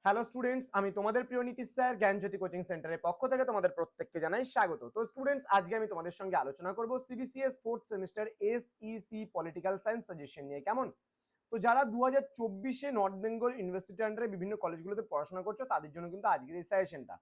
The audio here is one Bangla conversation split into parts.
হ্যালো স্টুডেন্টস, আমি তোমাদের প্রিয় নীতিশ স্যার জ্ঞানজ্যোতি কোচিং সেন্টারের পক্ষ থেকে তোমাদের প্রত্যেককে জানাই স্বাগত। তো স্টুডেন্টস, আজকে আমি তোমাদের সঙ্গে আলোচনা করব CBCS fourth semester SEC political science suggestion নিয়ে। কেমন? তো যারা 2024-এ নর্থ বেঙ্গল ইউনিভার্সিটি আন্ডারে বিভিন্ন কলেজগুলোতে পড়াশোনা করছো তাদের জন্য কিন্তু আজকের এই সাজেশনটা।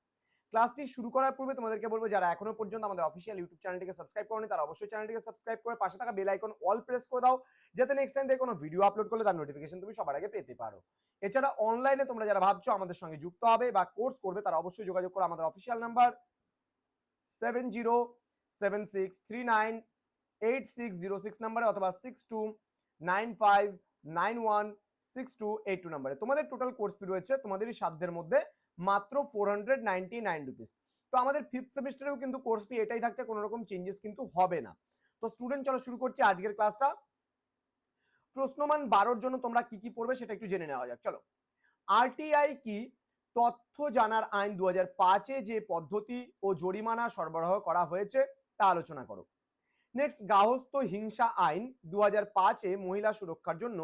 ক্লাসটি শুরু করার পূর্বে তোমাদেরকে বলবো, যারা এখনো পর্যন্ত আমাদের অফিসিয়াল ইউটিউব চ্যানেলটিকে সাবস্ক্রাইব করোনি তারা অবশ্যই চ্যানেলটিকে সাবস্ক্রাইব করে পাশে থাকা বেল আইকন অল প্রেস করে দাও, যাতে নেক্সট টাইম থেকে কোনো ভিডিও আপলোড করলে তার নোটিফিকেশন তুমি সবার আগে পেতে পারো। এছাড়া অনলাইনে তোমরা যারা ভাবছো আমাদের সঙ্গে যুক্ত হবে বা কোর্স করবে তারা অবশ্যই যোগাযোগ করো আমাদের অফিসিয়াল নাম্বার 7076398606 নাম্বারে অথবা 6295916282 নাম্বারে। তোমাদের টোটাল কোর্স ফি রয়েছে তোমাদেরই সাধ্যের মধ্যে মাত্র 499 রুপিস। তো আমাদের ফিফথ সেমিস্টারেও কিন্তু কোর্স ফি এটাই থাকছে, কোনো রকম চেঞ্জেস কিন্তু হবে না। তো স্টুডেন্ট, চলো শুরু করছি আজকের ক্লাসটা। প্রশ্নমান 12 জন্য তোমরা কি কি পড়বে সেটা একটু জেনে নেওয়া যাক। চলো, আরটিআই কি? তথ্য জানার আইন 2005-এ যে পদ্ধতি ও জরিমানা সরবরাহ করা হয়েছে তা আলোচনা করো। নেক্সট, গার্হস্থ্য হিংসা আইন 2005-এ মহিলা সুরক্ষার জন্য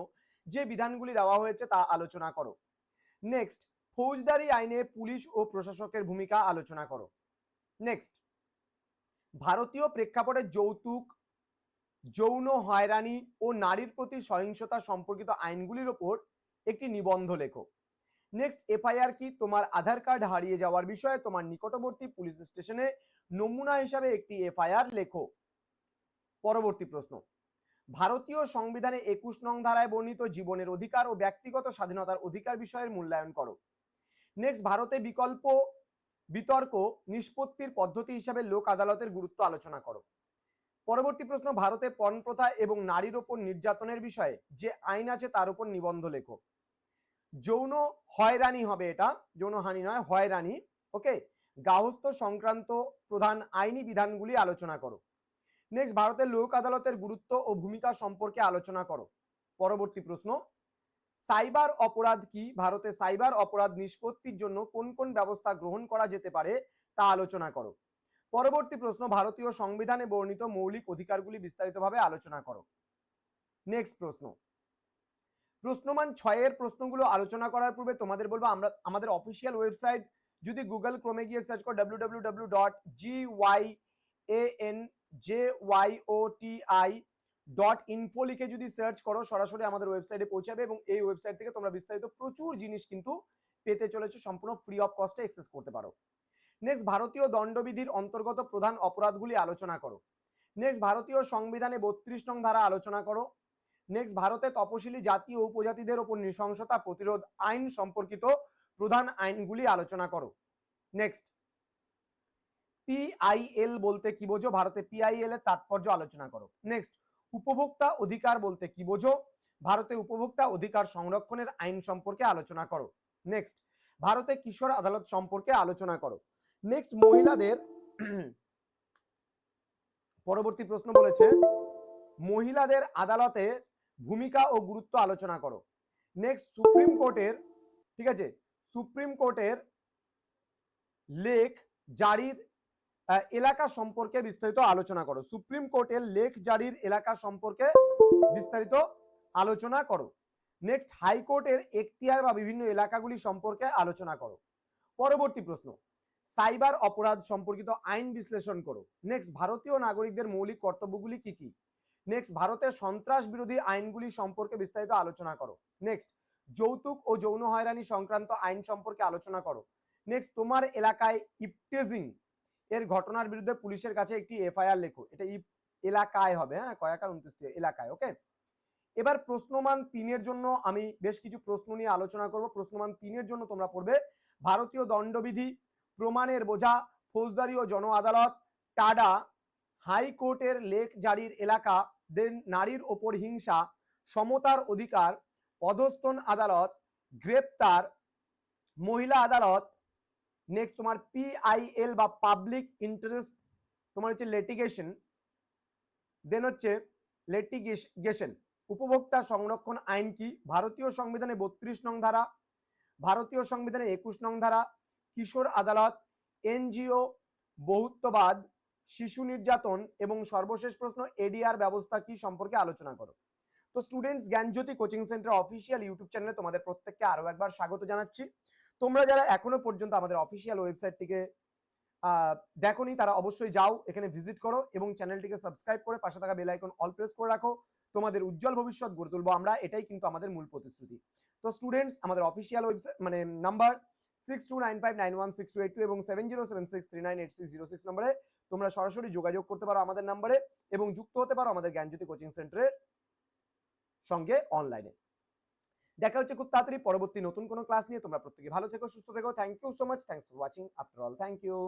যে বিধানগুলি দেওয়া হয়েছে তা আলোচনা করো। নেক্সট, ফৌজদারি আইনে পুলিশ ও প্রশাসকের ভূমিকা আলোচনা করো। নেক্সট, ভারতীয় প্রেক্ষাপটে যৌতুক, যৌন হয়রানি ও নারীর প্রতি সহিংসতা সম্পর্কিত আইনগুলির ওপর একটি নিবন্ধ লেখো। নেক্সট, এফআইআর কি? তোমার আধার কার্ড হারিয়ে যাওয়ার বিষয়ে তোমার নিকটবর্তী পুলিশ স্টেশনে নমুনা হিসাবে একটি এফআইআর লেখো। পরবর্তী প্রশ্ন, ভারতীয় সংবিধানে 21 নং ধারায় বর্ণিত জীবনের অধিকার ও ব্যক্তিগত স্বাধীনতার অধিকার বিষয়ের মূল্যায়ন করো। নেক্সট, ভারতে বিতর্ক নিষ্পত্তির পদ্ধতি হিসাবে লোক আদালতের গুরুত্ব আলোচনা করো। পরবর্তী প্রশ্ন, ভারতে পণ প্রথা এবং নারীর ওপর নির্যাতনের বিষয়ে যে আইন আছে তার উপর নিবন্ধ লেখো। যৌন হয়রানি হবে, এটা যৌন হানি নয়, হয়রানি। ওকে, গার্হস্থ্য সংক্রান্ত প্রধান আইনি বিধানগুলি আলোচনা করো। নেক্সট, ভারতের লোক আদালতের গুরুত্ব ও ভূমিকা সম্পর্কে আলোচনা করো। পরবর্তী প্রশ্ন, সাইবার অপরাধ কি? ভারতে সাইবার অপরাধ নিষ্পত্তির জন্য কোন কোন ব্যবস্থা গ্রহণ করা যেতে পারে তা আলোচনা করো। পরবর্তী প্রশ্ন, ভারতীয় সংবিধানে বর্ণিত মৌলিক অধিকারগুলি বিস্তারিতভাবে আলোচনা করো। নেক্সট প্রশ্নমান 6-এর প্রশ্নগুলো আলোচনা করার পূর্বে তোমাদের বলবো, আমরা আমাদের অফিসিয়াল ওয়েবসাইট যদি গুগল ক্রোমে গিয়ে সার্চ করো www.gyanjyoti.info লিখে যদি সার্চ করো সরাসরি আমাদের ওয়েবসাইটে পৌঁছাবে, এবং এই ওয়েবসাইট থেকে তোমরা বিস্তারিত প্রচুর জিনিস কিন্তু পেতে চলেছো, সম্পূর্ণ ফ্রি অফ কস্টে অ্যাক্সেস করতে পারো। নেক্সট, ভারতীয় দণ্ডবিধির অন্তর্গত প্রধান অপরাধগুলি আলোচনা করো। নেক্সট, ভারতীয় সংবিধানে 32 নং ধারা আলোচনা করো। নেক্সট, ভারতে তপশিলি জাতি ও উপজাতিদের উপর নৃশংসতা প্রতিরোধ আইন সম্পর্কিত প্রধান আইনগুলি আলোচনা করো। নেক্সট, পিআইএল বলতে কি বোঝো? ভারতে পিআইএল এর তাৎপর্য আলোচনা করো। নেক্সট, উপভোক্তা অধিকার বলতে কি বোঝো? ভারতে উপভোক্তা অধিকার সংরক্ষণের আইন সম্পর্কে আলোচনা করো। নেক্সট, ভারতে কিশোর আদালত সম্পর্কে আলোচনা করো। নেক্সট, মহিলাদের পরবর্তী প্রশ্ন বলেছে মহিলাদের আদালতের ভূমিকা ও গুরুত্ব আলোচনা করো। নেক্সট, সুপ্রিম কোর্টের, ঠিক আছে, সুপ্রিম কোর্টের লেখ জারির এলাকা সম্পর্কে বিস্তারিত আলোচনা করো। সুপ্রিম কোর্টের লেখ জারির এলাকা সম্পর্কে বিস্তারিত আলোচনা করো। নেক্সট, হাইকোর্টের এখতিয়ার বা বিভিন্ন এলাকাগুলি সম্পর্কে আলোচনা করো। পরবর্তী প্রশ্ন, সাইবার অপরাধ সম্পর্কিত আইন বিশ্লেষণ করো। নেক্সট, ভারতীয় নাগরিকদের মৌলিক কর্তব্যগুলি কি কি? নেক্সট, ভারতের সন্ত্রাস বিরোধী আইনগুলি সম্পর্কে বিস্তারিত আলোচনা করো। নেক্সট, যৌতুক ও যৌন হয়রানি সংক্রান্ত আইন সম্পর্কে আলোচনা করো। নেক্সট, তোমার এলাকায় ইপটেজিং এর ঘটনার বিরুদ্ধে পুলিশের কাছে একটি এফআইআর লেখো। এটা এলাকায় হবে, হ্যাঁ, কয়াকার 29 এলাকায়। ওকে, এবার প্রশ্নমান 3-এর জন্য আমি বেশ কিছু প্রশ্ন নিয়ে আলোচনা করব। প্রশ্নমান 3-এর জন্য তোমরা পড়বে ভারতীয় দণ্ডবিধি, প্রমাণের বোঝা, ফৌজদারি ও জন আদালত, টাডা, হাইকোর্টের লেখ জারির এলাকা, দেন নারীর ওপর হিংসা, সমতার অধিকার, অধস্তন আদালত, গ্রেপ্তার, মহিলা আদালত। নেক্সট, তোমার পিআইএল বা পাবলিক ইন্টারেস্ট, তোমার হচ্ছে লিটিগেশন, দেন হচ্ছে লিটিগেশন। উপভোক্তা সংরক্ষণ আইন কি? ভারতীয় সংবিধানে 32 নং ধারা, ভারতীয় সংবিধানে 21 নং ধারা, কিশোর আদালত, এনজিও, বহুত্ববাদ, শিশু নির্যাতন, এবং সর্বশেষ প্রশ্ন, এডিআর ব্যবস্থা কি সম্পর্কে আলোচনা করো। তো স্টুডেন্টস, জ্ঞানজ্যোতি কোচিং সেন্টার অফিসিয়াল ইউটিউব চ্যানেলে তোমাদের প্রত্যেককে আরো একবার স্বাগত জানাচ্ছি। তোমরা যারা এখনো পর্যন্ত আমাদের অফিসিয়াল ওয়েবসাইটটিকে দেখোনি তারা অবশ্যই যাও, এখানে ভিজিট করো এবং চ্যানেলটিকে সাবস্ক্রাইব করে পাশে থাকা বেল আইকন অল প্রেস করে রাখো। তোমাদের উজ্জ্বল ভবিষ্যৎ গড়ে তুলবো আমরা, এটাই কিন্তু আমাদের মূল প্রতিশ্রুতি। তো স্টুডেন্টস, আমাদের অফিসিয়াল ওয়েবসাইট মানে নাম্বার 6295916282 এবং 7076398606 নম্বরে তোমরা সরাসরি যোগাযোগ করতে পারো আমাদের নাম্বারে এবং যুক্ত হতে পারো আমাদের জ্ঞানজ্যোতি কোচিং সেন্টারের সঙ্গে অনলাইনে। দেখা হচ্ছে খুব তাড়াতাড়ি পরবর্তী নতুন কোনো ক্লাস নিয়ে। তোমরা প্রত্যেকে ভালো থেকো, সুস্থ থেকো। Thank you so much, thanks for watching after all, thank you.